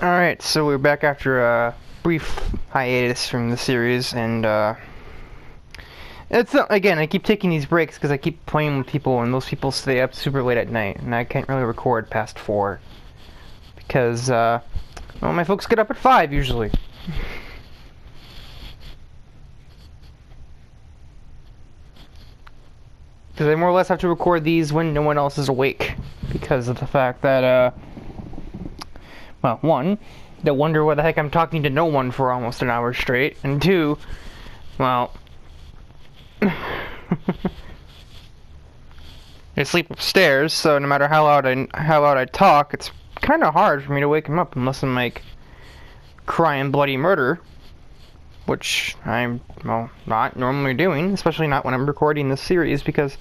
Alright, so we're back after a brief hiatus from the series, and it's again, I keep taking these breaks because I keep playing with people, and those people stay up super late at night, and I can't really record past 4 because well, my folks get up at 5 usually. Because I more or less have to record these when no one else is awake, because of the fact that well, one, they wonder why the heck I'm talking to no one for almost an hour straight, and two, well, they sleep upstairs, so no matter how loud I talk, it's kind of hard for me to wake them up unless I'm like crying bloody murder, which I'm not normally doing, especially not when I'm recording this series, because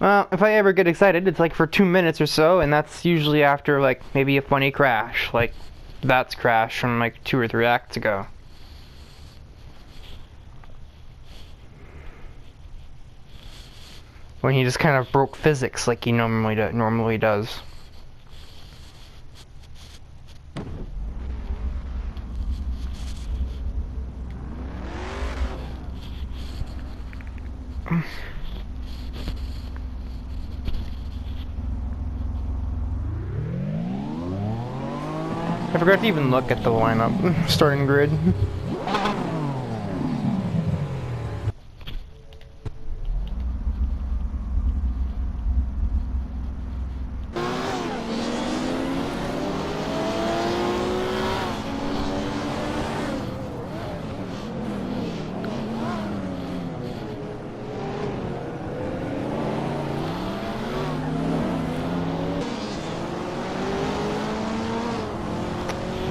well, if I ever get excited, it's like for 2 minutes or so, and that's usually after like maybe a funny crash, like that's Crash from like 2 or 3 acts ago. When he just kind of broke physics like he normally does. I forgot to even look at the lineup, starting grid.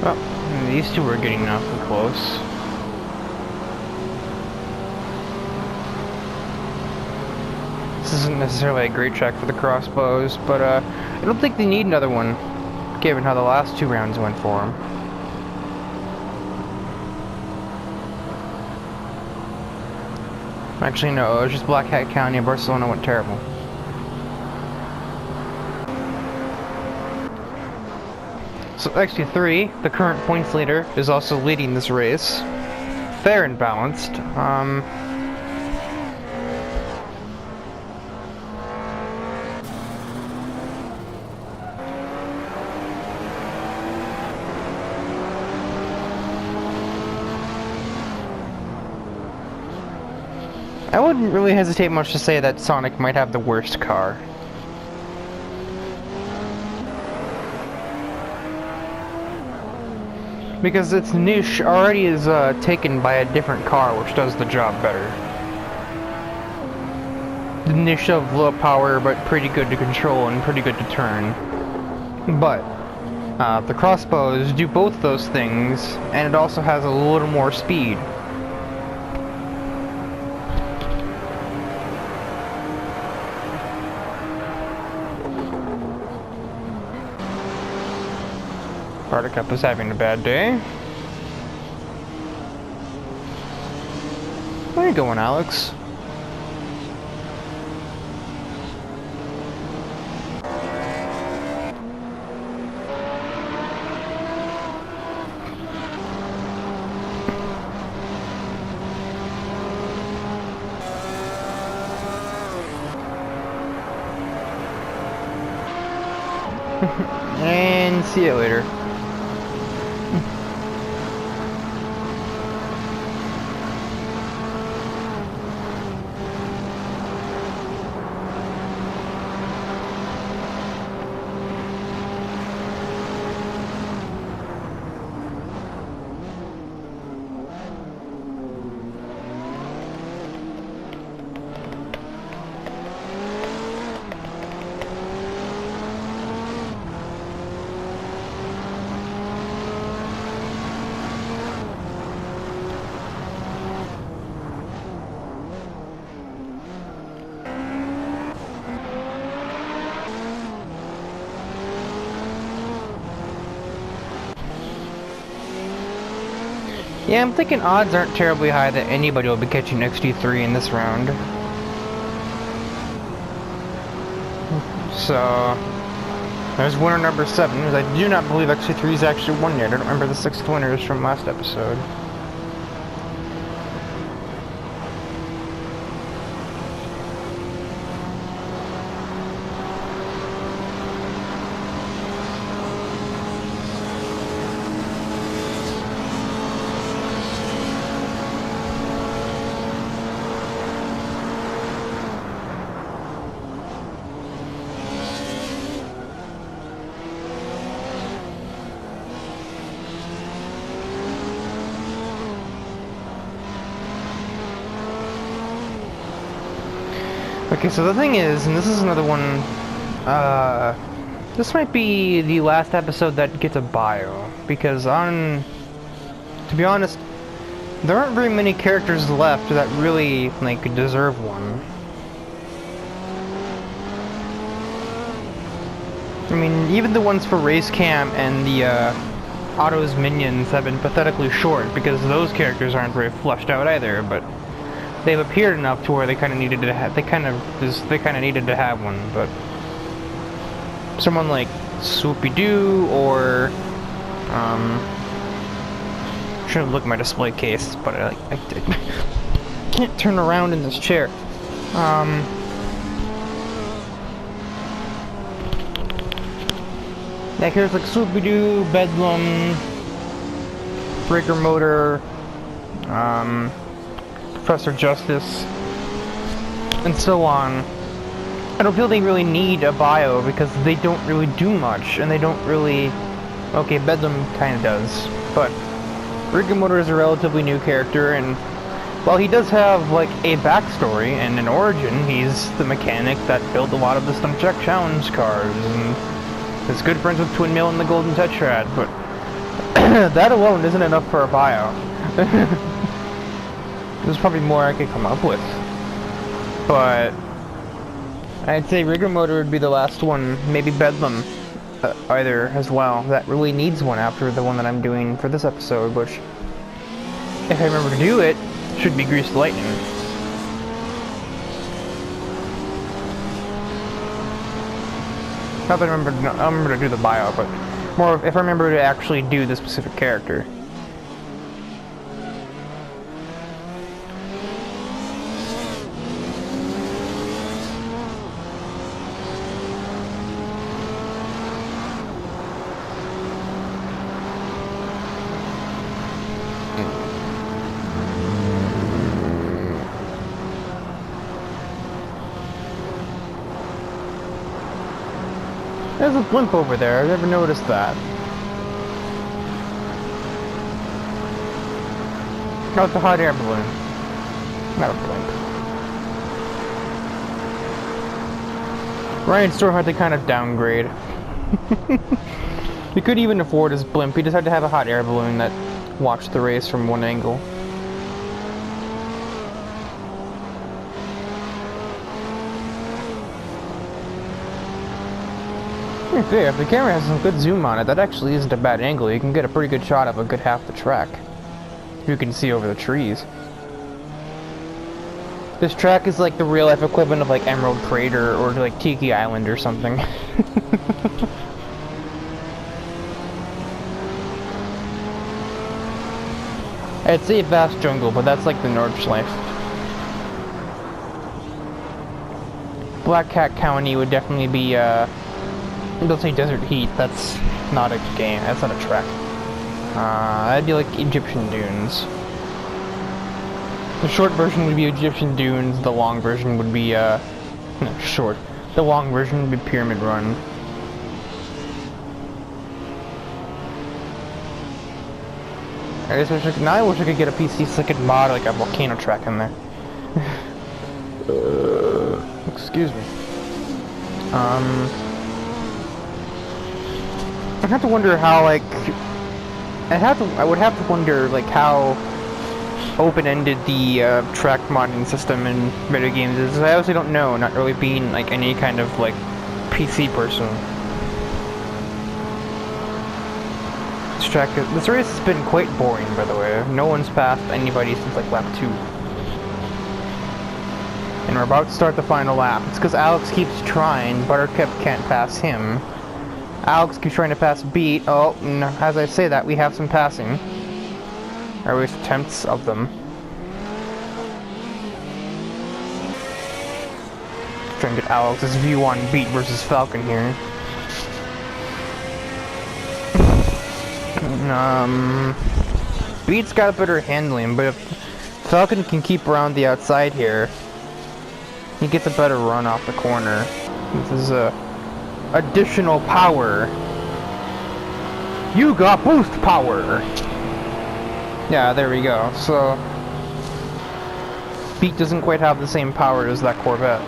Well, these two are getting awfully close. This isn't necessarily a great track for the crossbows, but I don't think they need another one, given how the last 2 rounds went for them. Actually, no, it was just Black Hat County and Barcelona went terrible. So XT3, the current points leader, is also leading this race. Fair and balanced. I wouldn't really hesitate much to say that Sonic might have the worst car. Because its niche already is taken by a different car which does the job better. The niche of low power but pretty good to control and pretty good to turn. But the crossbows do both those things, and it also has a little more speed. Buttercup is having a bad day. Where are you going, Alex? And see you later. Yeah, I'm thinking odds aren't terribly high that anybody will be catching XT3 in this round. So, There's winner number 7. I do not believe actually 3 is actually won yet. I don't remember the 6th winners from last episode. Okay, so the thing is, and this is another one, this might be the last episode that gets a bio, because to be honest, there aren't very many characters left that really, like, deserve one. I mean, even the ones for Race Cam and the, Otto's minions have been pathetically short, because those characters aren't very fleshed out either, but they've appeared enough to where they kind of needed to have, they kind of needed to have one, but someone like Swoopy Doo or, shouldn't look at my display case, but I can't turn around in this chair. Yeah, here's like Swoopy Doo, Bedlam, Breaker Motor, Professor Justice, and so on. I don't feel they really need a bio because they don't really do much, and they don't really... Okay, Bedlam kind of does, but Breaker Motor is a relatively new character, and while he does have, like, a backstory and an origin, he's the mechanic that built a lot of the Stunt Check Challenge cars, and is good friends with Twin Mill and the Golden Tetrad, but that alone isn't enough for a bio. There's probably more I could come up with, but I'd say Rigor Motor would be the last one, maybe Bedlam either as well, that really needs one after the one that I'm doing for this episode, which, if I remember to do it, should be Greased Lightning. Not that I remember to do the bio, but more if I remember to actually do the specific character. There's a blimp over there, I never noticed that. Oh, it's a hot air balloon. Not a blimp. Ryan Store had to kind of downgrade. He couldn't even afford his blimp, he just had to have a hot air balloon that watched the race from one angle. Okay, if the camera has some good zoom on it, that actually isn't a bad angle. You can get a pretty good shot of a good half the track. You can see over the trees. This track is like the real life equivalent of like Emerald Crater or like Tiki Island or something. I'd say Vast Jungle, but that's like the Nordschleife. Black Cat County would definitely be, don't say Desert Heat, that's not a game, that's not a track. That'd be like Egyptian Dunes. The short version would be Egyptian Dunes, the long version would be, no, short. The long version would be Pyramid Run. I wish I could get a PC so I could mod like a volcano track in there. Excuse me. I'd have to wonder how, like, I would have to wonder, like, how open-ended the track modding system in video games is. I honestly don't know, not really being, like, any kind of, like, PC person. This race has been quite boring, by the way. No one's passed anybody since, like, lap 2. And we're about to start the final lap. It's because Alex keeps trying, Buttercup can't pass him. Alex keeps trying to pass Beat. Oh, no, as I say that, we have some passing. Or at least attempts of them. Trying to get Alex's view on Beat versus Falcon here. Beat's got better handling, but if Falcon can keep around the outside here, he gets a better run off the corner. This is additional power. You got boost power! Yeah, there we go. So, Beat doesn't quite have the same power as that Corvette.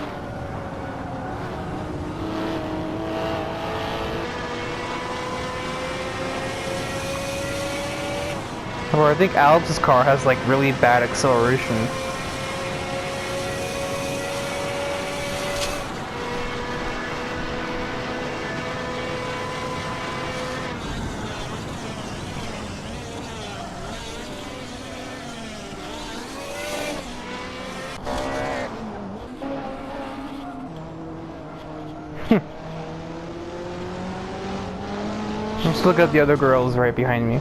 Or I think Alex's car has like really bad acceleration. Let's look at the other girls right behind me.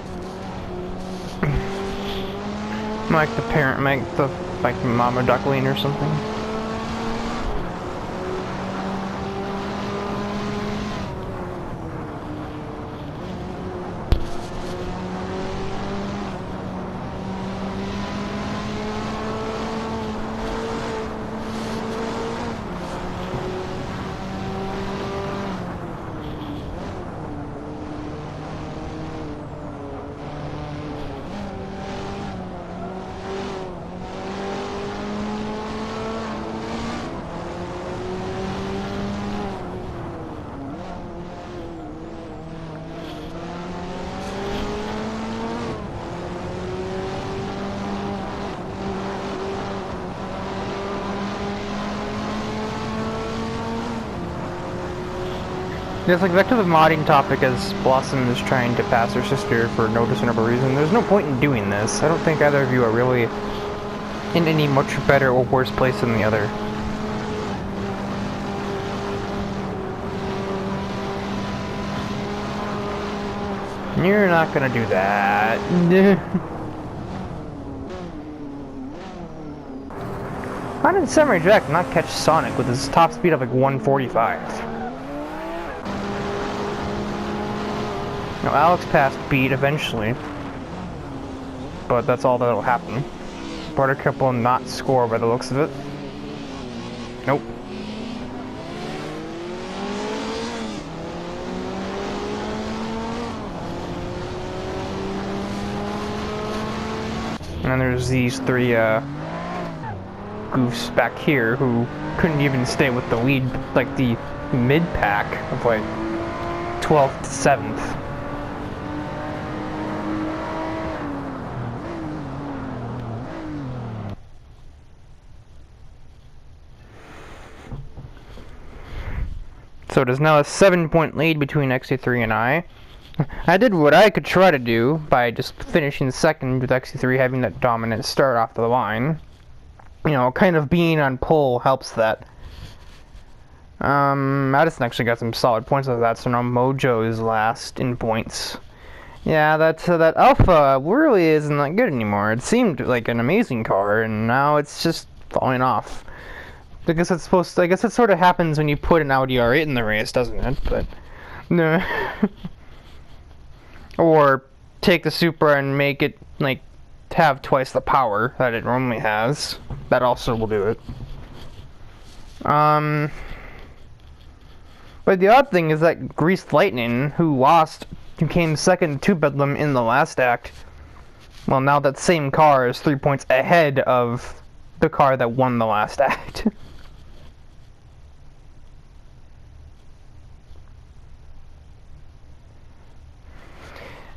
Like the parent, like Mama Duckling or something. Yes, like back to the modding topic, as Blossom is trying to pass her sister for no discernible reason. There's no point in doing this. I don't think either of you are really in any much better or worse place than the other. You're not gonna do that. How did Samurai Jack not catch Sonic with his top speed of like 145? Now, Alex passed Beat eventually, but that's all that'll happen. Buttercup will not score by the looks of it. Nope. And then there's these three goofs back here who couldn't even stay with the lead, like the mid-pack of like 12th to 7th. So it is now a 7-point lead between XC3 and I. I did what I could try to do by just finishing second with XC3 having that dominant start off the line. You know, kind of being on pole helps that. Madison actually got some solid points out of that, so now Mojo is last in points. Yeah, that Alpha really isn't that good anymore. It seemed like an amazing car, and now it's just falling off. I guess it's supposed to, I guess it sort of happens when you put an Audi R8 in the race, doesn't it? But no. Or take the Supra and make it like have twice the power that it normally has. That also will do it. But the odd thing is that Greased Lightning, who came second to Bedlam in the last act, well, now that same car is 3 points ahead of the car that won the last act.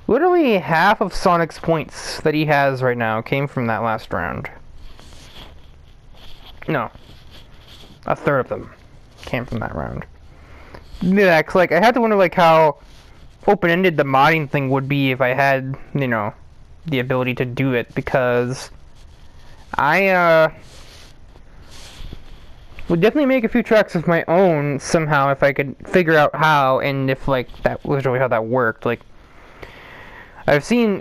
Literally half of Sonic's points that he has right now came from that last round. No. A third of them came from that round. Yeah, 'cause, like, I had to wonder, like, how open-ended the modding thing would be if I had, you know, the ability to do it, because I Would definitely make a few tracks of my own somehow if I could figure out how, and if like that was really how that worked. Like I've seen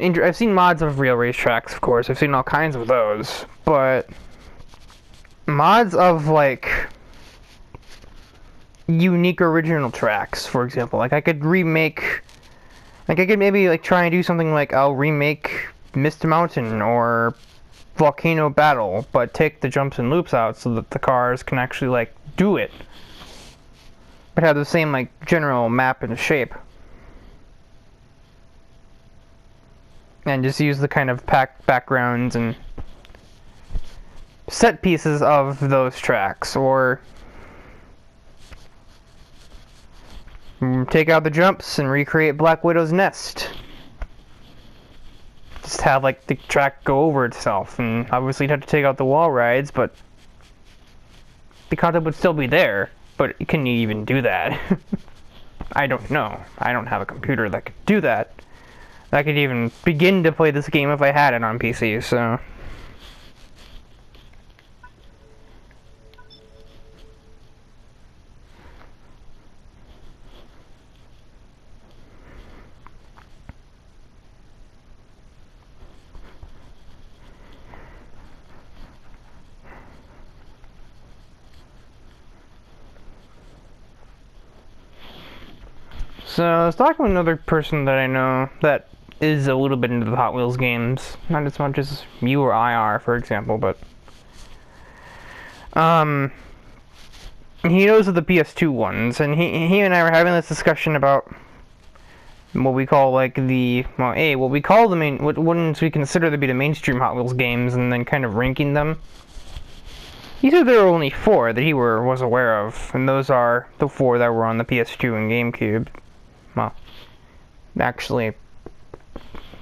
mods of real racetracks, of course. I've seen all kinds of those, but mods of like unique original tracks, for example. Like I could remake, like I could maybe like try and do something like I'll remake Mist Mountain or Volcano Battle, but take the jumps and loops out so that the cars can actually like do it, but have the same like general map and shape, and just use the kind of backgrounds and set pieces of those tracks, or take out the jumps and recreate Black Widow's nest. Just have like the track go over itself, and obviously you'd have to take out the wall rides, but the content would still be there. But can you even do that? I don't know. I don't have a computer that could do that. I could even begin to play this game if I had it on PC, so... So, I was talking with another person that I know that is a little bit into the Hot Wheels games. Not as much as you or I are, for example, but... he knows of the PS2 ones, and he and I were having this discussion about what we call, like, the... Well, what we call the main... What ones we consider to be the mainstream Hot Wheels games, and then kind of ranking them. He said there were only 4 that he was aware of, and those are the 4 that were on the PS2 and GameCube. Well, actually,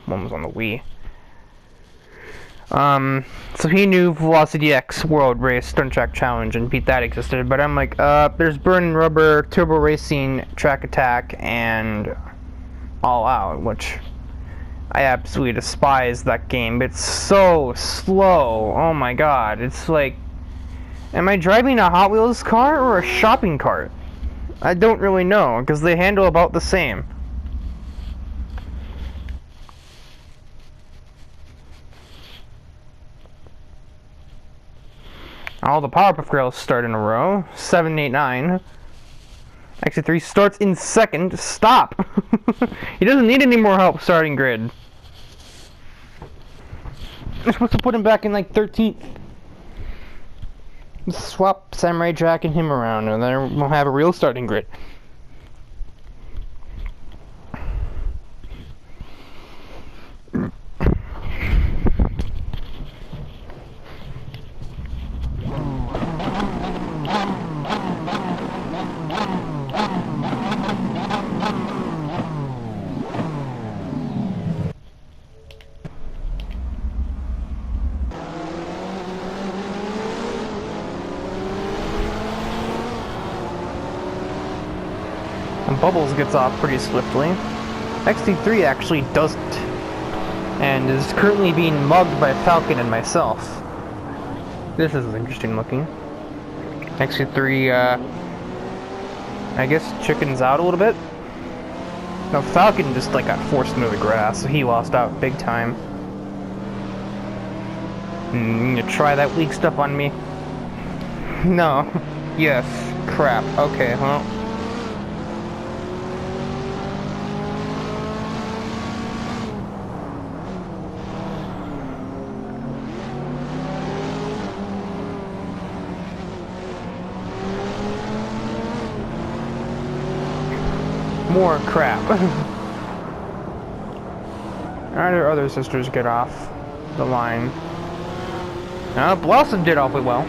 one was on the Wii. So he knew Velocity X World Race Stunt Track Challenge and beat that existed, but I'm like, there's Burn Rubber, Turbo Racing, Track Attack, and All Out, which I absolutely despise that game. It's so slow. Oh my god. It's like, am I driving a Hot Wheels car or a shopping cart? I don't really know, because they handle about the same. All the Powerpuff Girls start in a row. 7, 8, 9. Actually, 3 starts in second. Stop! He doesn't need any more help starting grid. You're supposed to put him back in, like, 13th. Swap Samurai Jack and him around, and then we'll have a real starting grid. And Bubbles gets off pretty swiftly. XT3 actually doesn't, and is currently being mugged by Falcon and myself. This is interesting looking. XT3, I guess chickens out a little bit. No, Falcon just like got forced into the grass, so he lost out big time. You try that weak stuff on me? No. Yes. Crap. Okay, well. More crap. Our other sisters get off the line. Blossom did awfully well.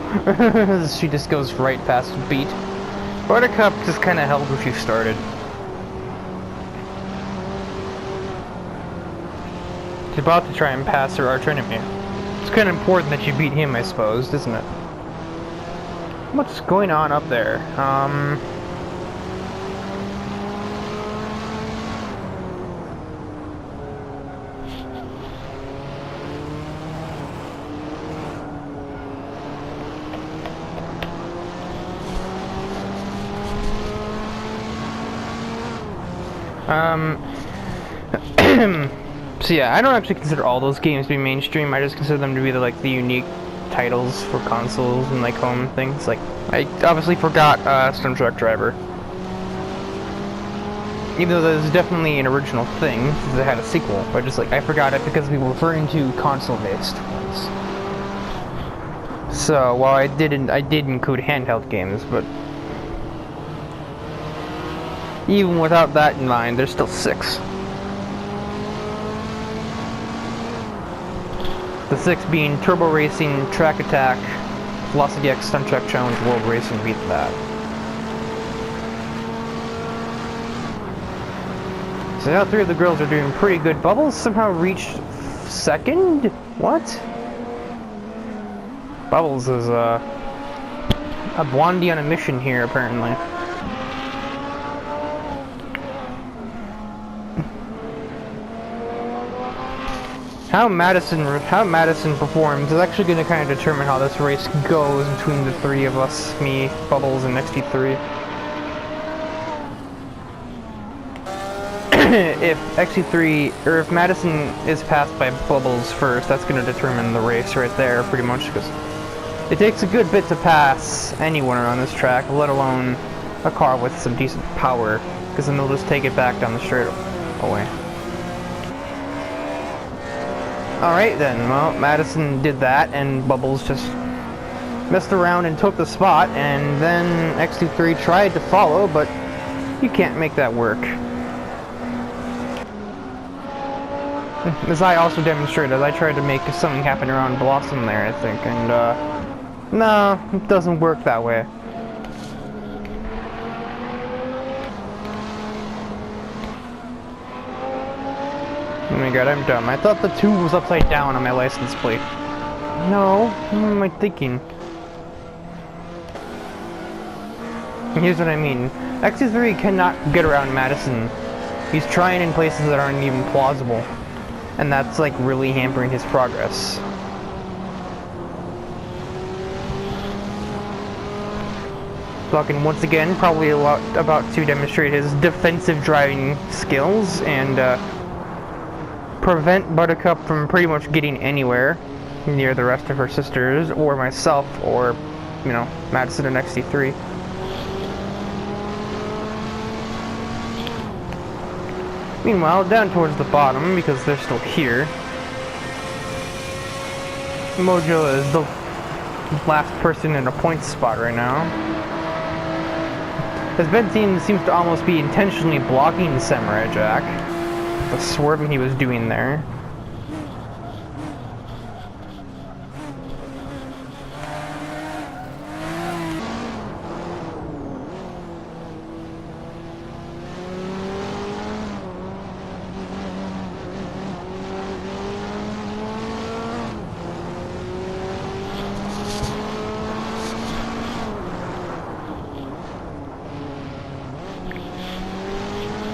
She just goes right past Beat. Buttercup just kind of held where she started. She's about to try and pass her arch enemy. It's kind of important that you beat him, I suppose, isn't it? What's going on up there? Um, so yeah, I don't actually consider all those games to be mainstream. I just consider them to be the unique titles for consoles and like home things. Like, I obviously forgot Stunt Truck Driver. Even though that is definitely an original thing, because it had a sequel, but just I forgot it because we were referring to console-based ones. So while I did include handheld games, but even without that in mind, there's still 6. The 6 being Turbo Racing, Track Attack, Velocity X Stunt Truck Challenge, World Racing beat that. So now 3 of the girls are doing pretty good. Bubbles somehow reached 2nd? What? Bubbles is a blondie on a mission here, apparently. How Madison performs is actually going to kind of determine how this race goes between the 3 of us, me, Bubbles, and XT3. If XT3, or if Madison is passed by Bubbles first, that's going to determine the race right there, pretty much, because it takes a good bit to pass anyone around this track, let alone a car with some decent power, because then they'll just take it back down the straightaway. Alright then, well, Madison did that, and Bubbles just messed around and took the spot, and then XT3 tried to follow, but you can't make that work. As I also demonstrated, I tried to make something happen around Blossom there, I think, and no, it doesn't work that way. Oh my god, I'm dumb. I thought the 2 was upside down on my license plate. No, what am I thinking? Here's what I mean. XT3 cannot get around Madison. He's trying in places that aren't even plausible. And that's really hampering his progress. Fucking once again, probably about to demonstrate his defensive driving skills and prevent Buttercup from pretty much getting anywhere near the rest of her sisters, or myself, or, you know, Madison and XT3. Meanwhile, down towards the bottom, because they're still here, Mojo is the last person in a point spot right now. His Benzine seems to almost be intentionally blocking Samurai Jack. The swerving he was doing there.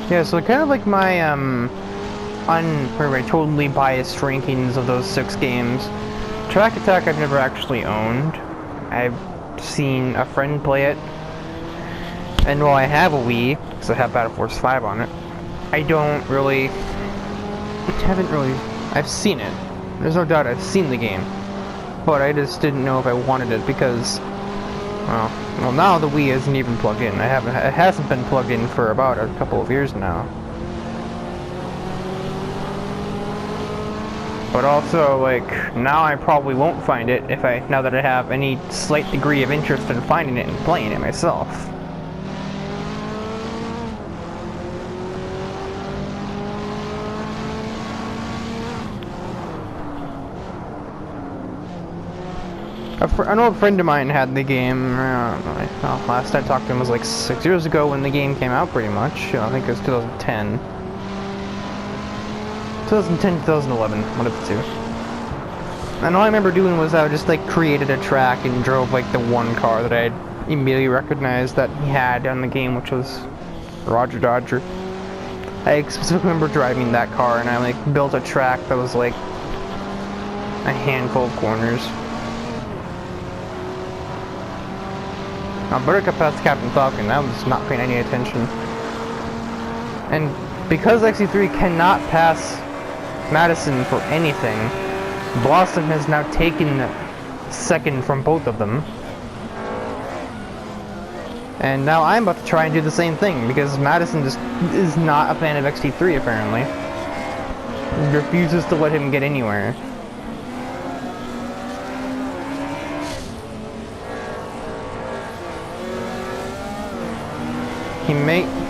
Yeah, so kind of like my, totally biased rankings of those 6 games. Track Attack I've never actually owned. I've seen a friend play it. And while I have a Wii, because I have Battle Force 5 on it, I've seen it. There's no doubt I've seen the game. But I just didn't know if I wanted it because, well, now the Wii isn't even plugged in. It hasn't been plugged in for about a couple of years now. But also, now I probably won't find it now that I have any slight degree of interest in finding it and playing it myself. I know a friend of mine had the game, last I talked to him was 6 years ago when the game came out, pretty much. I think it was 2010. 2010, 2011, one of the two. And all I remember doing was I just created a track and drove the one car that I immediately recognized that he had on the game, which was Roger Dodger. I specifically remember driving that car and I built a track that was a handful of corners. Now Buttercup passed Captain Falcon. I was not paying any attention. And because XC3 cannot pass Madison for anything, Blossom has now taken second from both of them. And now I'm about to try and do the same thing, because Madison just is not a fan of XT3 apparently. He refuses to let him get anywhere.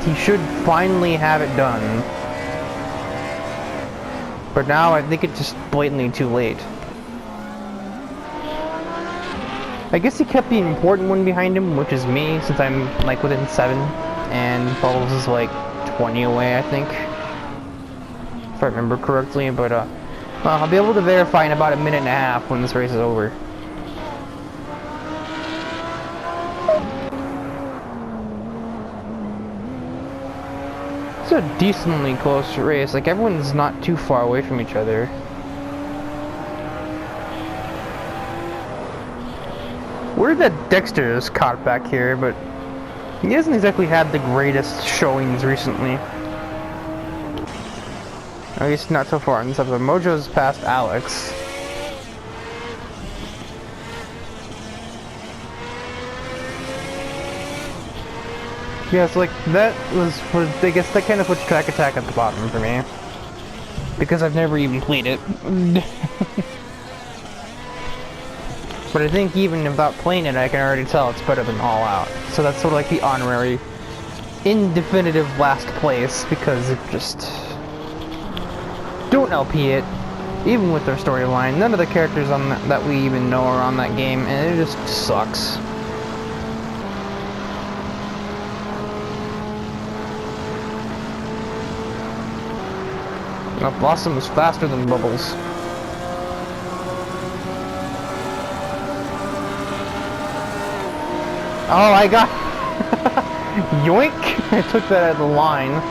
He should finally have it done. But now I think it's just blatantly too late. I guess he kept the important one behind him, which is me, since I'm like within 7, and Bubbles is like 20 away, I think, if I remember correctly. But well, I'll be able to verify in about a minute and a half when this race is over. It's a decently close race. Like, everyone's not too far away from each other. Weird that Dexter is caught back here, but he hasn't exactly had the greatest showings recently. At least not so far in this episode. Mojo's passed Alex. Yeah, so like, that was I guess that kind of puts Track Attack at the bottom for me. Because I've never even played it. But I think even without playing it, I can already tell it's better than All Out. So that's sort of like the honorary, indefinitive last place, because it just... Don't LP it, even with their storyline. None of the characters on that we even know are on that game, and it just sucks. Now, Blossom was faster than Bubbles. Oh, I got... Yoink! I took that out of the line.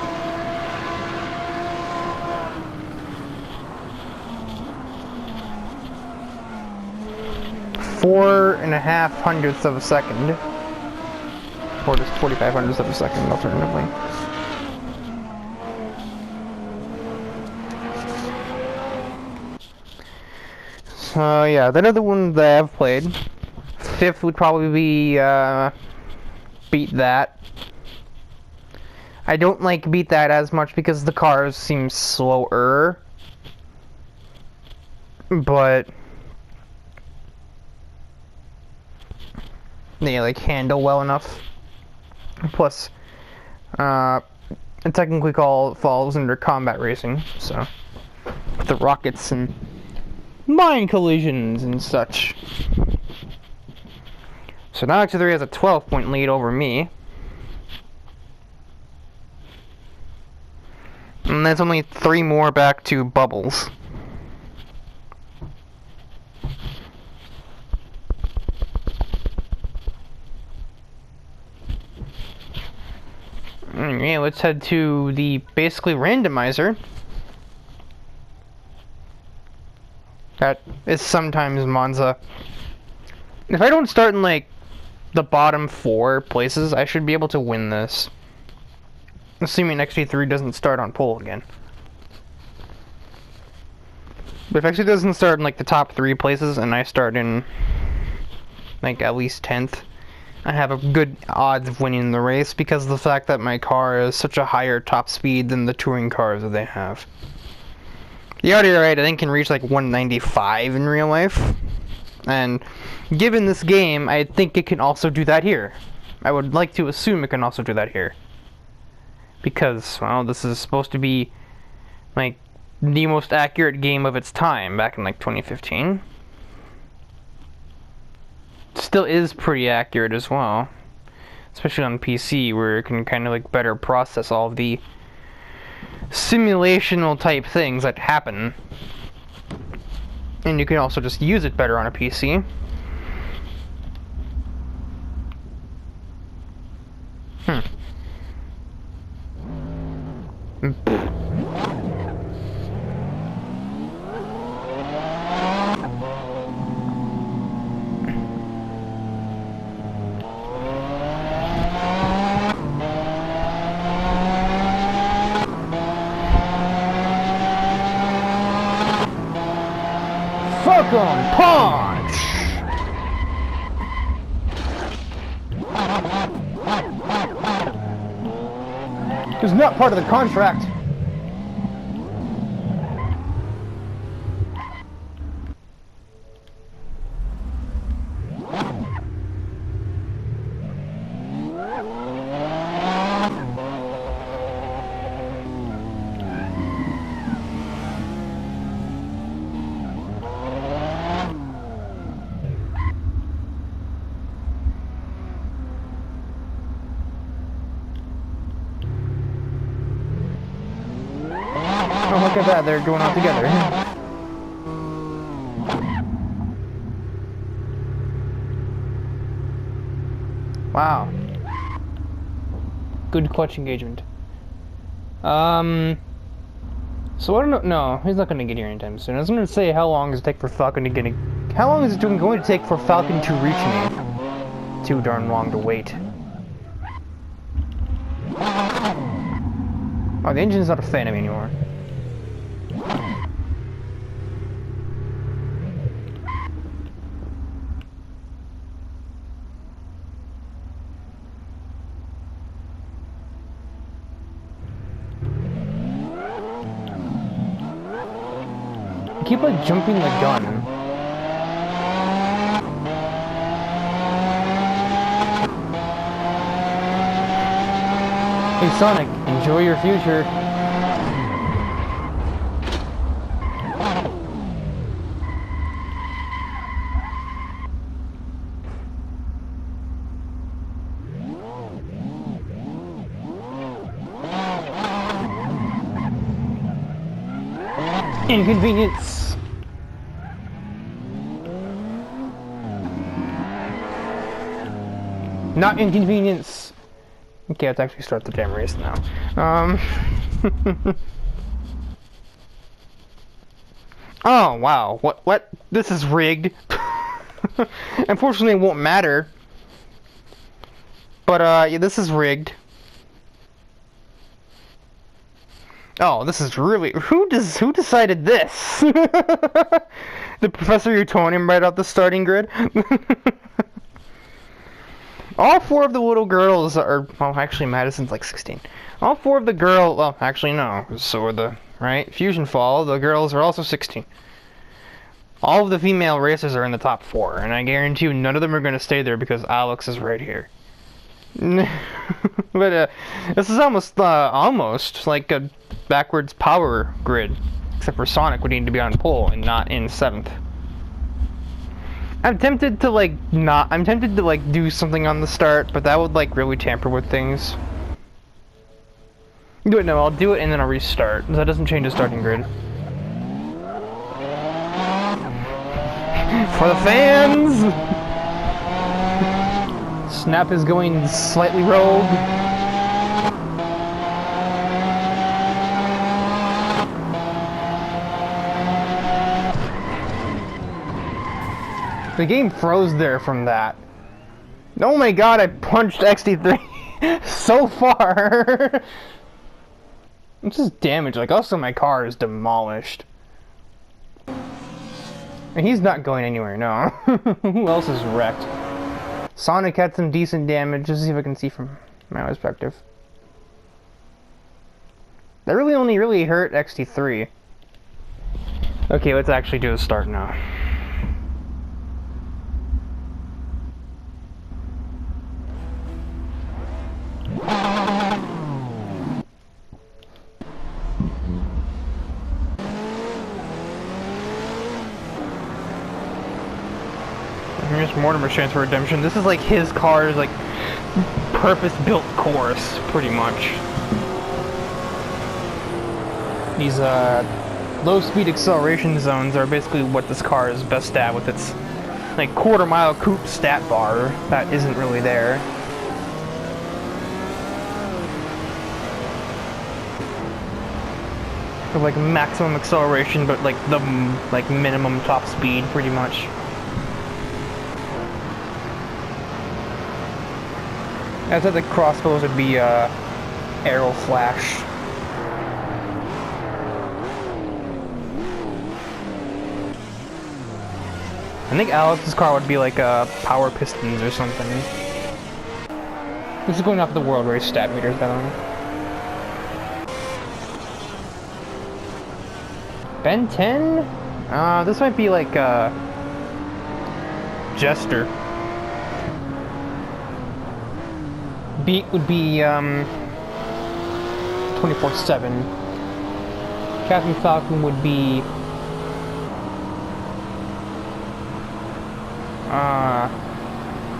Four and a half hundredths of a second. Or just 45 hundredths of a second, alternatively. So yeah, the other one that I've played. Fifth would probably be Beat That. I don't like Beat That as much because the cars seem slower, but they like handle well enough. Plus, it technically falls under combat racing, so with the rockets and mine collisions and such. So now XT3 has a 12-point lead over me. And that's only 3 more back to Bubbles. Okay, let's head to the basically randomizer. That is sometimes Monza. If I don't start in like the bottom 4 places, I should be able to win this. Assuming XT3 doesn't start on pole again. But if XT3 doesn't start in like the top 3 places and I start in like at least 10th, I have a good odds of winning the race because of the fact that my car is such a higher top speed than the touring cars that they have. The Audi R8 I think can reach like 195 in real life. And given this game, I think it can also do that here. I would like to assume it can also do that here. Because, well, this is supposed to be, like, the most accurate game of its time back in, like, 2015. Still is pretty accurate as well. Especially on PC, where it can kind of, like, better process all of the simulational type things that happen. And you can also just use it better on a PC. Fuck 'em! Punch! It's not part of the contract. Oh, look at that, they're going out together. Wow. Good clutch engagement. So I don't know. No, he's not going to get here anytime soon. I was going to say, how long does it take for Falcon to get? How long is it going to take for Falcon to reach me? Too darn long to wait. Oh, the engine's not a fan of me anymore. I keep like jumping the gun. Hey Sonic, enjoy your future. Inconvenience. Not inconvenience. Okay, let's actually start the damn race now. Oh wow, what? This is rigged. Unfortunately, it won't matter. But yeah, this is rigged. Oh, this is really... Who decided this? The professor you're telling him right out the starting grid? All four of the little girls are... Well, actually, Madison's like 16. All four of the girls... Well, actually, no. So are the... Right? Fusion Fall, the girls are also 16. All of the female racers are in the top 4. And I guarantee you none of them are going to stay there because Alex is right here. But this is almost like a backwards power grid, except for Sonic would need to be on pole and not in 7th. I'm tempted to do something on the start, but that would like really tamper with things. Do it, no, I'll do it and then I'll restart. That doesn't change the starting grid. For the fans! Snap is going slightly rogue. The game froze there from that. Oh my god, I punched XD3 so far. It's just damage. Like, also my car is demolished. And he's not going anywhere, no. Who else is wrecked? Sonic had some decent damage. Let's see if I can see from my perspective. That really only hurt XT3. Okay, let's actually do the start now. Here's Mortimer's chance for redemption. This is like his car's like purpose-built course, pretty much. These low-speed acceleration zones are basically what this car is best at with its like quarter-mile coupe stat bar that isn't really there. For like maximum acceleration, but like the minimum top speed, pretty much. I thought the crossbows would be arrow flash. I think Alex's car would be like power pistons or something. This is going off the world race stat meters, by the way. Ben 10? This might be like Jester. Beat would be 24/7. Captain Falcon would be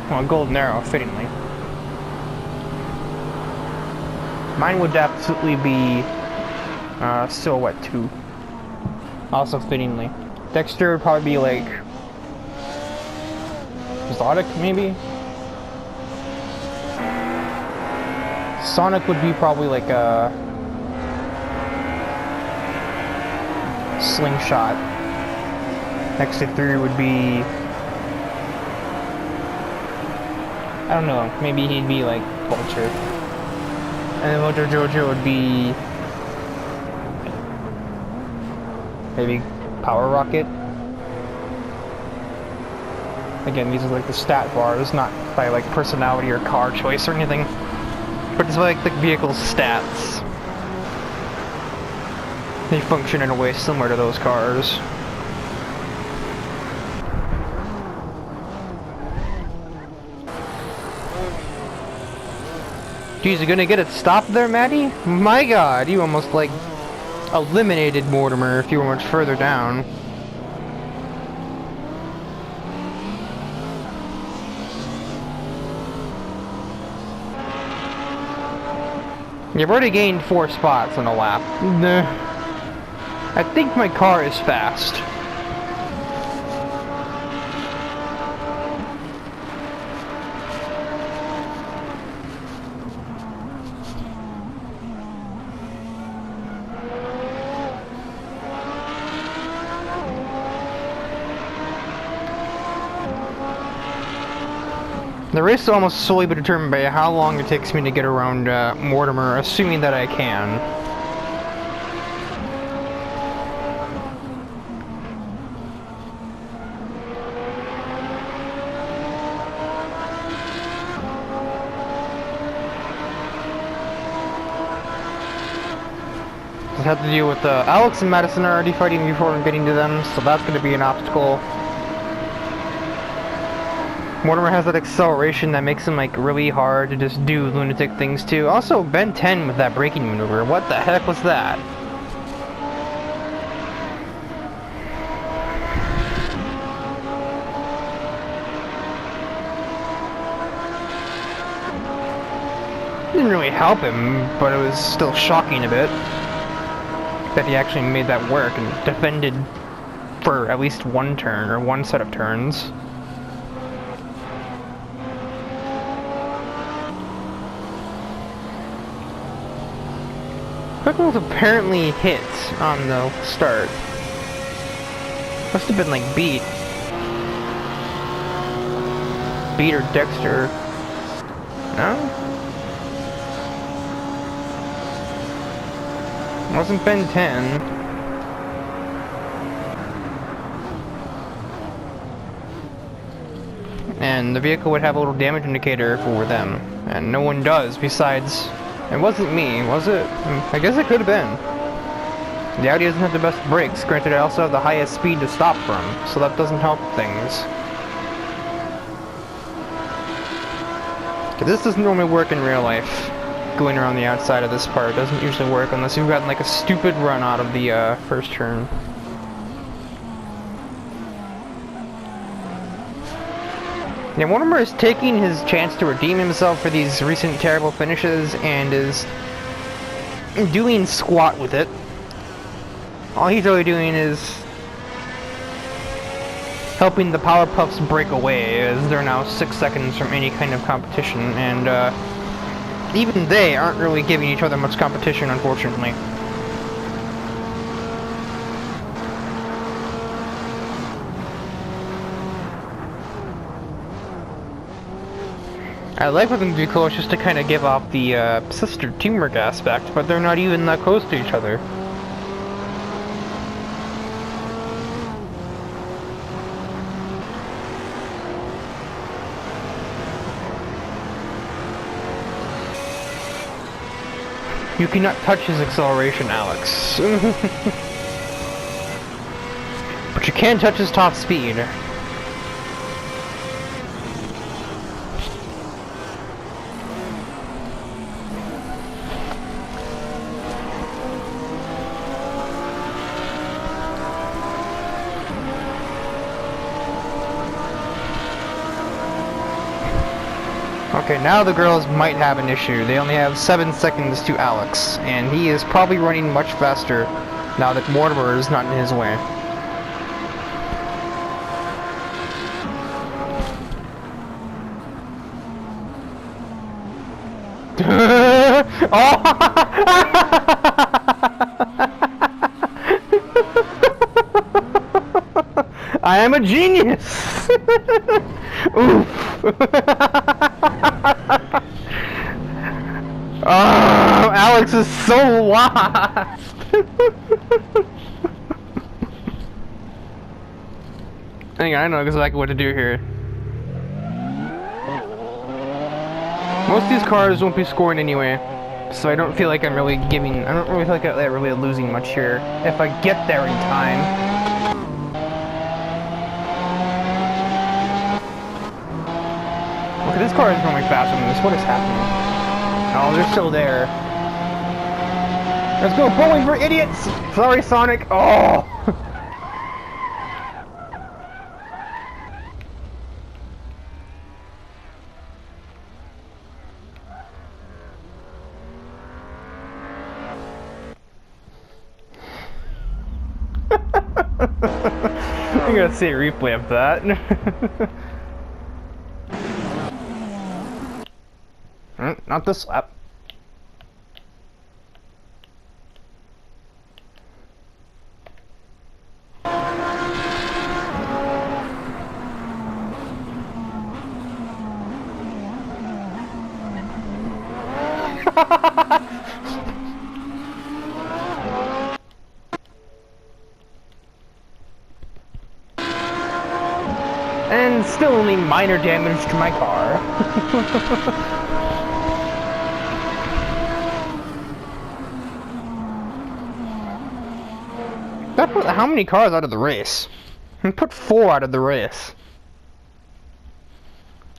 well, Golden Arrow, fittingly. Mine would absolutely be Silhouette 2. Also fittingly. Dexter would probably be like Exotic, maybe? Sonic would be probably like a Slingshot. Next to 3 would be, I don't know, maybe he'd be like Vulture. And then Mojo Jojo would be maybe Power Rocket. Again, these are like the stat bars, not by like personality or car choice or anything, but it's like the vehicle's stats. They function in a way similar to those cars. Geez, you gonna get it stopped there, Maddie? My god, you almost like eliminated Mortimer if you were much further down. You've already gained 4 spots on a lap. Nah. I think my car is fast. The race will almost solely be determined by how long it takes me to get around Mortimer, assuming that I can. This has to do with Alex and Madison are already fighting before I'm getting to them, so that's going to be an obstacle. Mortimer has that acceleration that makes him like really hard to just do lunatic things too. Also, Ben 10 with that braking maneuver. What the heck was that? Didn't really help him, but it was still shocking a bit that he actually made that work and defended for at least one turn or one set of turns. Quick was apparently hit on the start. Must have been like Beat. Beat or Dexter. No? Wasn't Ben 10. And the vehicle would have a little damage indicator for them. And no one does besides... It wasn't me, was it? I guess it could have been. The Audi doesn't have the best brakes, granted I also have the highest speed to stop from, so that doesn't help things. This doesn't normally work in real life. Going around the outside of this part doesn't usually work unless you've gotten like a stupid run out of the first turn. Yeah, Mortimer is taking his chance to redeem himself for these recent terrible finishes and is doing squat with it. All he's really doing is helping the Powerpuffs break away, as they're now 6 seconds from any kind of competition, and even they aren't really giving each other much competition, unfortunately. I like for them to be close just to kind of give off the sister teamwork aspect, but they're not even that close to each other. You cannot touch his acceleration, Alex. But you can touch his top speed. Okay, now the girls might have an issue. They only have 7 seconds to Alex, and he is probably running much faster now that Mortimer is not in his way. I am a genius! Oof. Oh, Alex is so lost! Hang on, I know exactly what to do here. Most of these cars won't be scoring anyway, so I don't feel like I don't really feel like I'm really losing much here if I get there in time. Okay, this car is going faster than this. What is happening? Oh, they're still there. Let's go bowling for idiots! Sorry, Sonic. Oh! I'm gonna see a replay of that. Not this lap. And still only minor damage to my car. That put how many cars out of the race? I put 4 out of the race.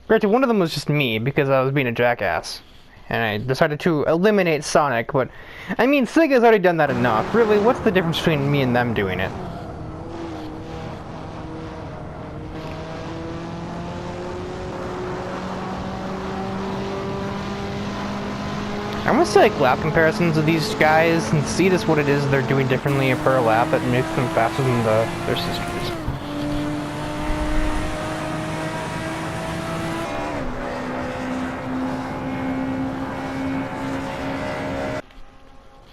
Granted, one of them was just me because I was being a jackass. And I decided to eliminate Sonic, but I mean, Sega's already done that enough. Really, what's the difference between me and them doing it? I want to say like lap comparisons of these guys and see just what it is they're doing differently per lap that makes them faster than their sisters.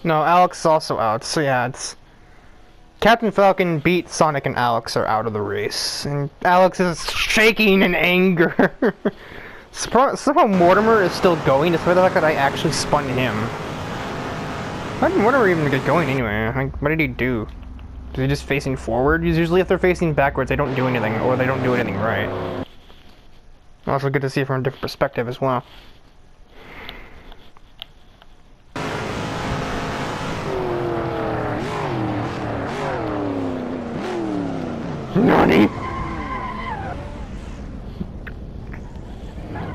No, Alex is also out, so yeah, it's... Captain Falcon beat Sonic and Alex are out of the race, and Alex is shaking in anger. Somehow Mortimer is still going, despite the fact that I actually spun him. Why did Mortimer even get going anyway? Like, what did he do? Is he just facing forward? Usually if they're facing backwards, they don't do anything, or they don't do anything right. Also good to see it from a different perspective as well. NANI?!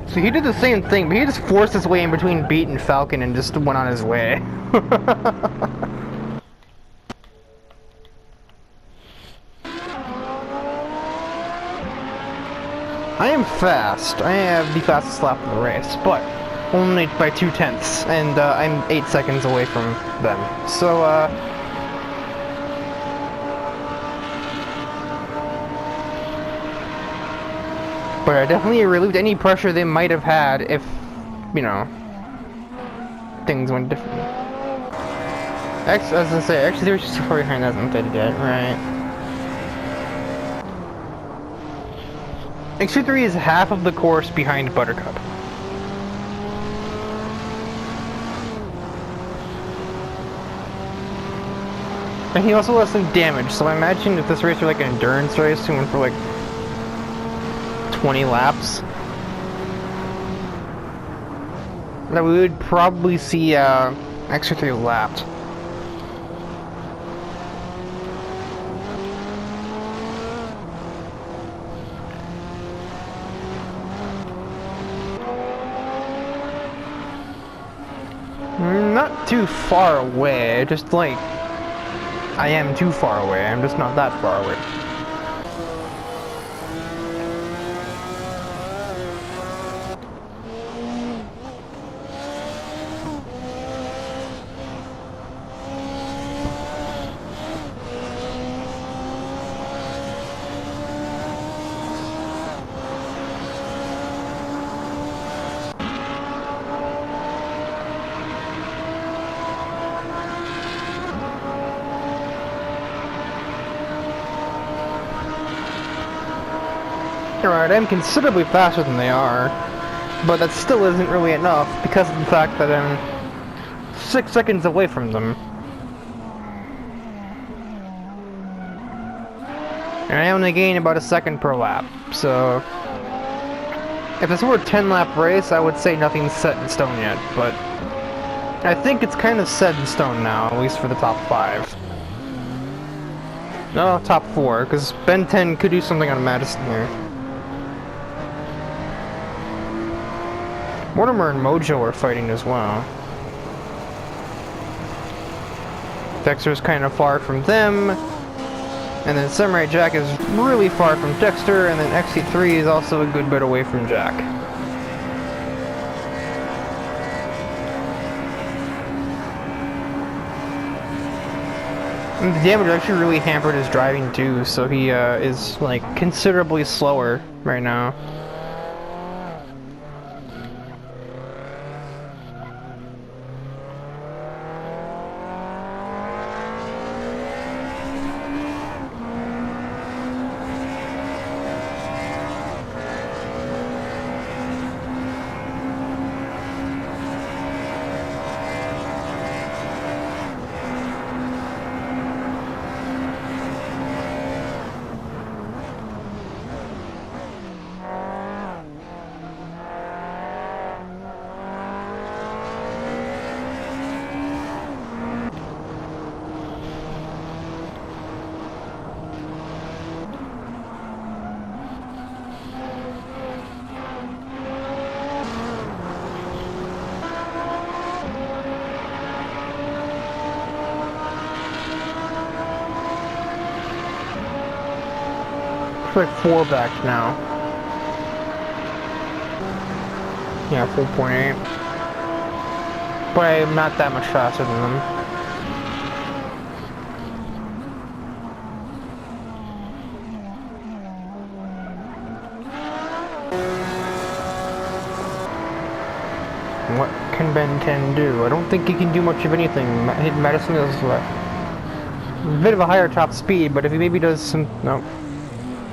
So he did the same thing, but he just forced his way in between Beat and Falcon and just went on his way. I am fast. I have the fastest lap of the race, but only by 2/10, and I'm 8 seconds away from them. So, but I definitely relieved any pressure they might have had if, you know, things went differently. As I say, actually they were just so far behind that I did that, right. X23 is half of the course behind Buttercup. And he also has some damage, so I imagine if this race were like an endurance race, he went for like 20 laps, that we would probably see Extra 3 lapped. Not too far away, just like I am too far away. I'm just not that far away. Alright, I'm considerably faster than they are, but that still isn't really enough because of the fact that I'm 6 seconds away from them. And I only gain about a second per lap, so if this were a 10-lap race, I would say nothing's set in stone yet, but I think it's kind of set in stone now, at least for the top 5. No, top 4, because Ben 10 could do something on Madison here. Mortimer and Mojo are fighting as well. Dexter's kind of far from them, and then Samurai Jack is really far from Dexter, and then XC3 is also a good bit away from Jack. And the damage actually really hampered his driving too, so he is like considerably slower right now. It's like 4 back now. Yeah, 4.8. But I'm not that much faster than them. What can Ben 10 do? I don't think he can do much of anything. Madison is a bit of a higher top speed, but if he maybe does some... No.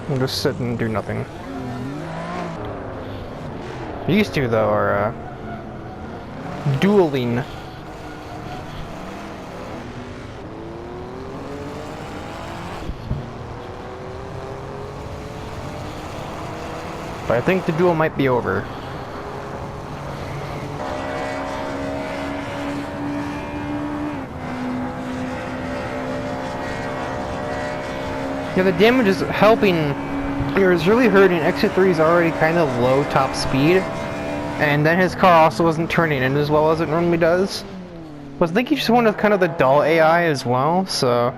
He'll just sit and do nothing. These two, though, are dueling. But I think the duel might be over. Yeah, the damage is helping. It's really hurting. Exit 3 is already kind of low top speed, and then his car also wasn't turning in as well as it normally does. But I think he's just one of kind of the dull AI as well, so...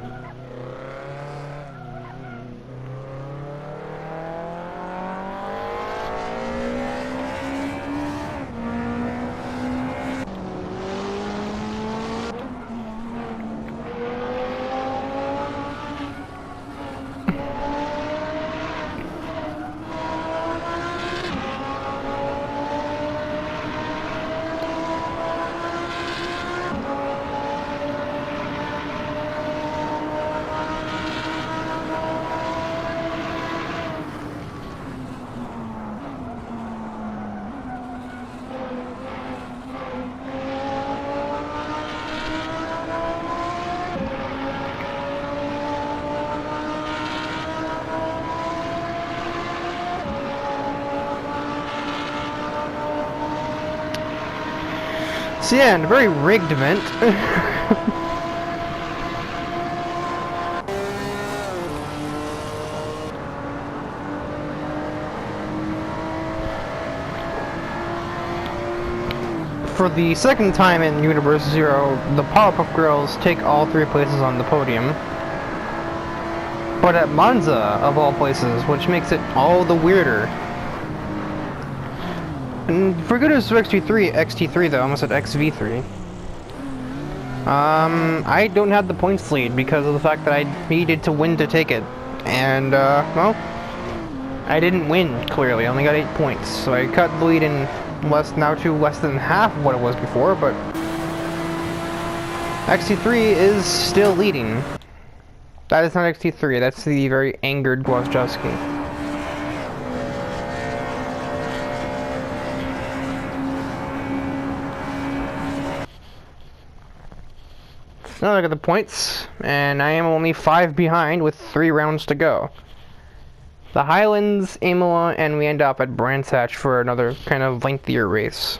So yeah, and a very rigged event. For the second time in Universe Zero, the Powerpuff Girls take all 3 places on the podium. But at Monza, of all places, which makes it all the weirder. And for good as XT3 though, I almost said XV3. I don't have the points lead because of the fact that I needed to win to take it. And, well, I didn't win, clearly. I only got 8 points. So I cut the lead in now to less than half of what it was before, but XT3 is still leading. That is not XT3, that's the very angered Gwozjowski. Now look at the points, and I am only 5 behind with 3 rounds to go. The Highlands, Imola, and we end up at Brands Hatch for another kind of lengthier race.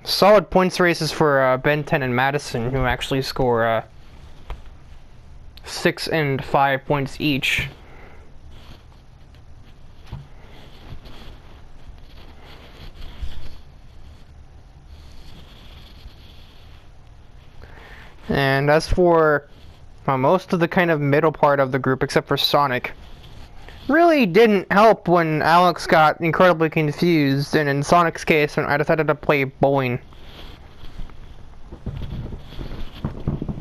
Solid points races for Ben 10 and Madison, who actually score 6 and 5 points each. And as for most of the kind of middle part of the group, except for Sonic, really didn't help when Alex got incredibly confused, and in Sonic's case, I decided to play bowling.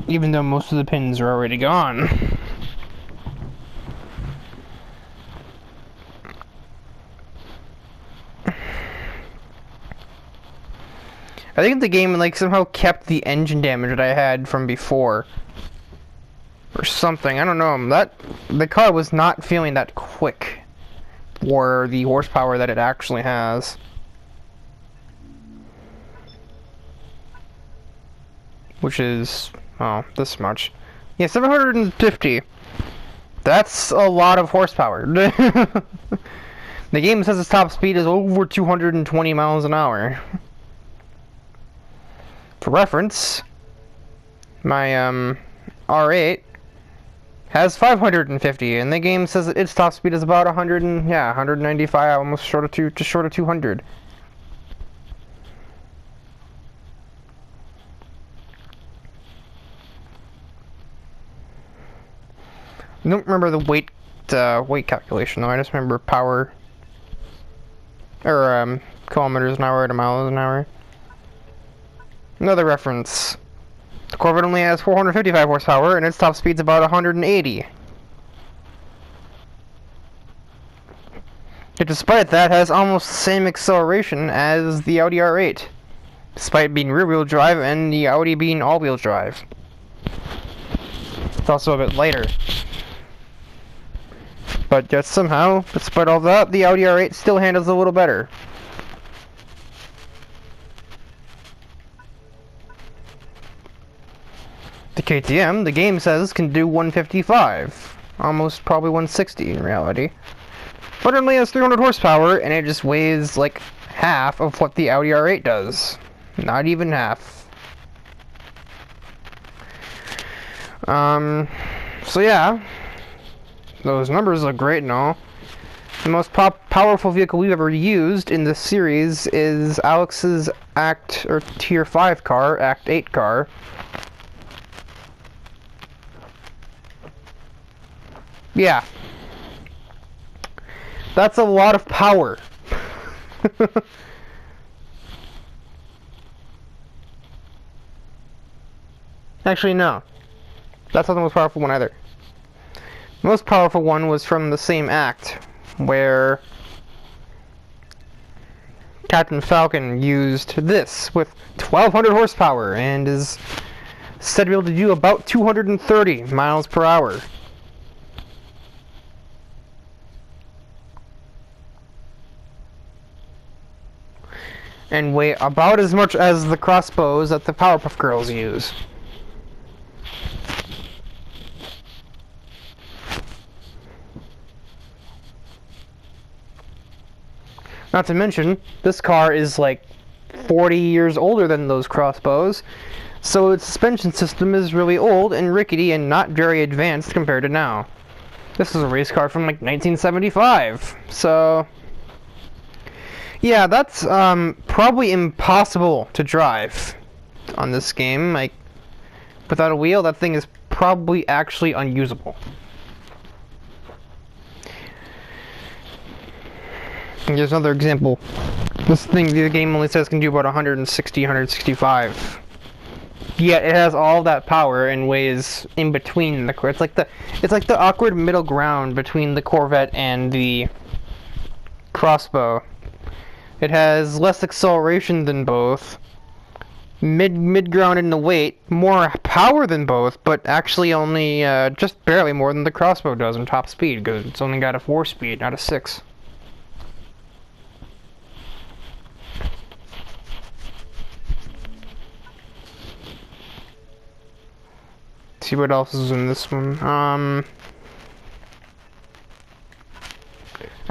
Even though most of the pins are already gone. I think the game somehow kept the engine damage that I had from before. Or something, I don't know. The car was not feeling that quick for the horsepower that it actually has. Which is, oh, this much. Yeah, 750. That's a lot of horsepower. The game says its top speed is over 220 miles an hour. For reference, my R8 has 550, and the game says that its top speed is about 195, almost just short of 200. I don't remember the weight calculation though. I just remember power, or kilometers an hour to miles an hour. Another reference. The Corvette only has 455 horsepower, and its top speed's about 180. Yet despite that, has almost the same acceleration as the Audi R8, despite being rear-wheel drive and the Audi being all-wheel drive. It's also a bit lighter. But yet somehow, despite all that, the Audi R8 still handles a little better. The KTM, the game says, can do 155. Almost probably 160 in reality. But it only has 300 horsepower, and it just weighs like half of what the Audi R8 does. Not even half. So yeah. Those numbers look great and all. The most powerful vehicle we've ever used in this series is Alex's Tier 5 car, Act 8 car. Yeah. That's a lot of power. Actually, no. That's not the most powerful one either. The most powerful one was from the same act, where Captain Falcon used this with 1,200 horsepower and is said to be able to do about 230 miles per hour. And weigh about as much as the crossbows that the Powerpuff Girls use. Not to mention, this car is like 40 years older than those crossbows, so its suspension system is really old and rickety and not very advanced compared to now. This is a race car from like 1975, so yeah, that's probably impossible to drive on this game. Like, without a wheel, that thing is probably actually unusable. And here's another example. This thing, the game only says can do about 160, 165. Yet it has all that power and weighs in between the. It's like the awkward middle ground between the Corvette and the crossbow. It has less acceleration than both, mid ground in the weight, more power than both, but actually only just barely more than the crossbow does in top speed, because it's only got a 4-speed, not a 6. See what else is in this one. I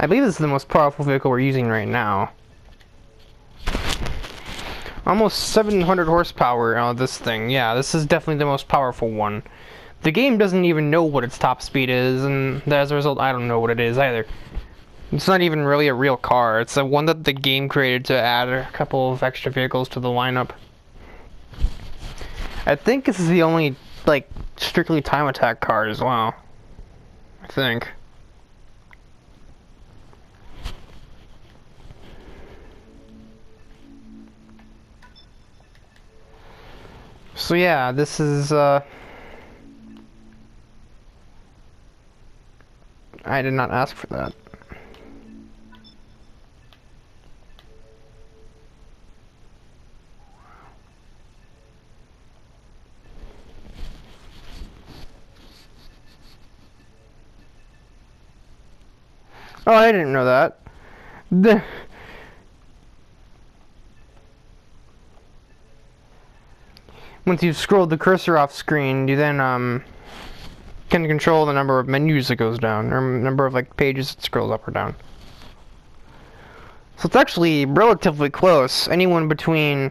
believe this is the most powerful vehicle we're using right now. Almost 700 horsepower on this thing. Yeah, this is definitely the most powerful one. The game doesn't even know what its top speed is, and as a result, I don't know what it is either. It's not even really a real car. It's the one that the game created to add a couple of extra vehicles to the lineup. I think this is the only, like, strictly time attack car as well. I think. So yeah, this is, I did not ask for that. Oh, I didn't know that. Once you've scrolled the cursor off screen, you then can control the number of menus that goes down, or number of like pages it scrolls up or down. So it's actually relatively close. Anyone between...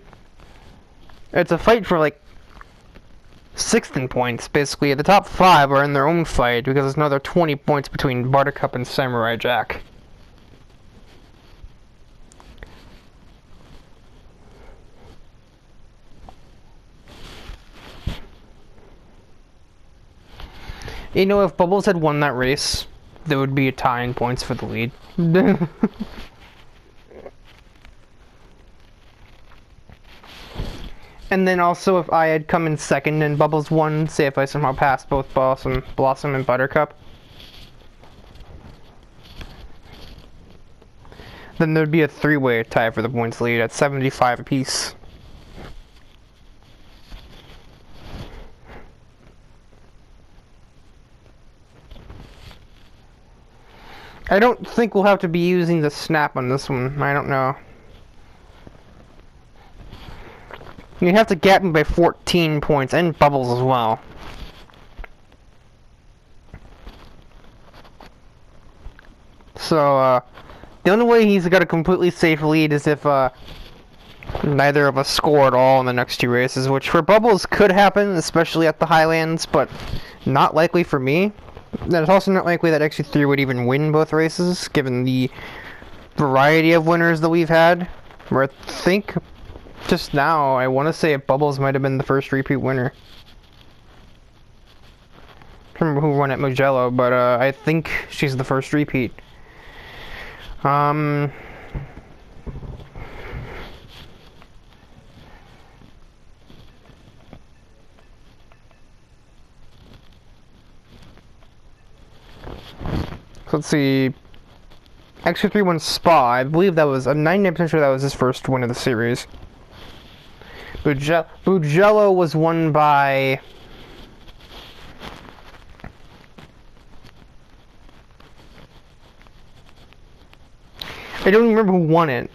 It's a fight for like 6th in points, basically. The top 5 are in their own fight, because there's another 20 points between Buttercup and Samurai Jack. You know, if Bubbles had won that race, there would be a tie in points for the lead. And then also, if I had come in second and Bubbles won, say if I somehow passed both Blossom and Buttercup, then there'd be a 3-way tie for the points lead at 75 apiece. I don't think we'll have to be using the snap on this one. I don't know. You have to gap me by 14 points, and Bubbles as well. So, the only way he's got a completely safe lead is if, neither of us score at all in the next 2 races, which for Bubbles could happen, especially at the Highlands, but not likely for me. It's also not likely that XU3 would even win both races, given the variety of winners that we've had. Where I think, just now, I want to say Bubbles might have been the first repeat winner. I don't remember who won at Mugello, but I think she's the first repeat. Let's see. XU3 won Spa. I believe that was... I'm 99% sure that was his first win of the series. Mugello was won by... I don't remember who won it.